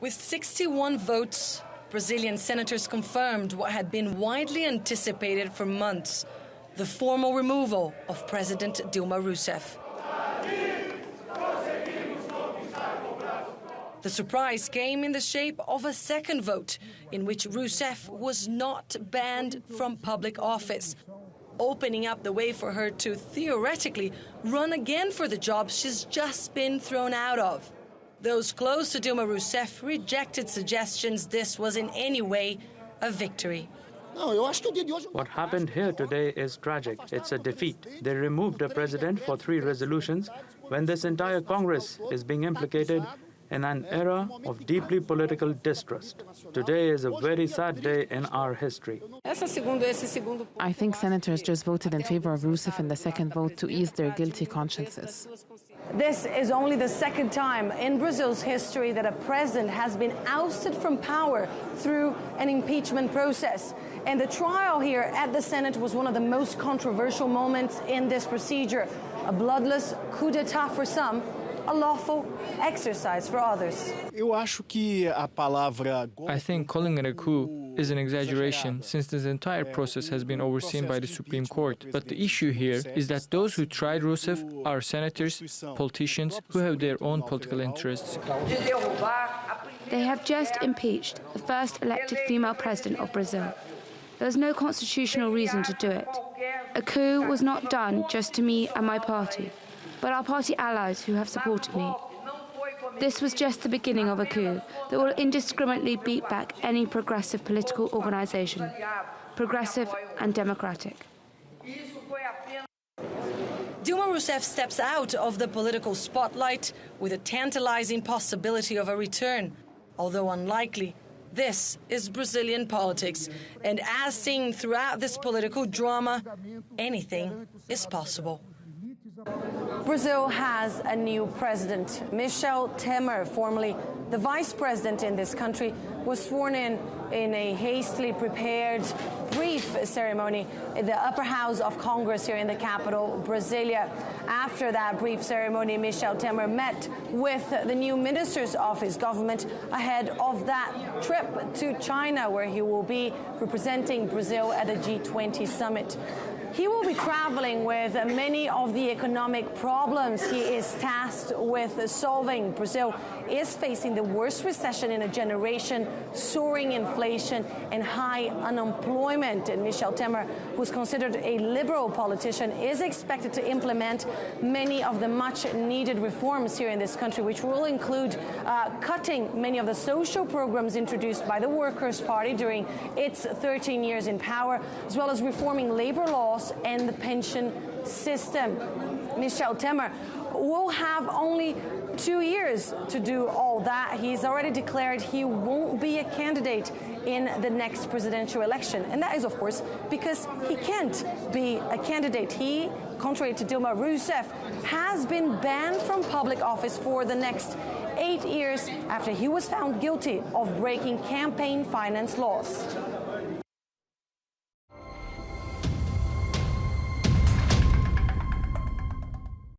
With 61 votes, Brazilian senators confirmed what had been widely anticipated for months: the formal removal of President Dilma Rousseff. The surprise came in the shape of a second vote, in which Rousseff was not banned from public office, opening up the way for her to theoretically run again for the job she's just been thrown out of. Those close to Dilma Rousseff rejected suggestions this was in any way a victory. What happened here today is tragic. It's a defeat. They removed a president for 3 resolutions when this entire Congress is being implicated in an era of deeply political distrust. Today is a very sad day in our history. I think senators just voted in favor of Rousseff in the second vote to ease their guilty consciences. This is only the second time in Brazil's history that a president has been ousted from power through an impeachment process. And the trial here at the Senate was one of the most controversial moments in this procedure. A bloodless coup d'etat for some, a lawful exercise for others. I think calling it a coup is an exaggeration, since this entire process has been overseen by the Supreme Court. But the issue here is that those who tried Rousseff are senators, politicians who have their own political interests. They have just impeached the first elected female president of Brazil. There's no constitutional reason to do it. A coup was not done just to me and my party, but our party allies who have supported me. This was just the beginning of a coup that will indiscriminately beat back any progressive political organization, progressive and democratic. Dilma Rousseff steps out of the political spotlight with a tantalizing possibility of a return. Although unlikely, this is Brazilian politics, and as seen throughout this political drama, anything is possible. Brazil has a new president. Michel Temer, formerly the vice president in this country, was sworn in a hastily prepared brief ceremony in the upper house of Congress here in the capital, Brasilia. After that brief ceremony, Michel Temer met with the new ministers of his government ahead of that trip to China, where he will be representing Brazil at the G20 summit. He will be traveling with many of the economic problems he is tasked with solving. Brazil is facing the worst recession in a generation, soaring inflation and high unemployment. And Michel Temer, who's considered a liberal politician, is expected to implement many of the much-needed reforms here in this country, which will include cutting many of the social programs introduced by the Workers' Party during its 13 years in power, as well as reforming labor laws and the pension system. Michel Temer will have only 2 years to do all that. He's already declared he won't be a candidate in the next presidential election. And that is, of course, because he can't be a candidate. He, contrary to Dilma Rousseff, has been banned from public office for the next 8 years after he was found guilty of breaking campaign finance laws.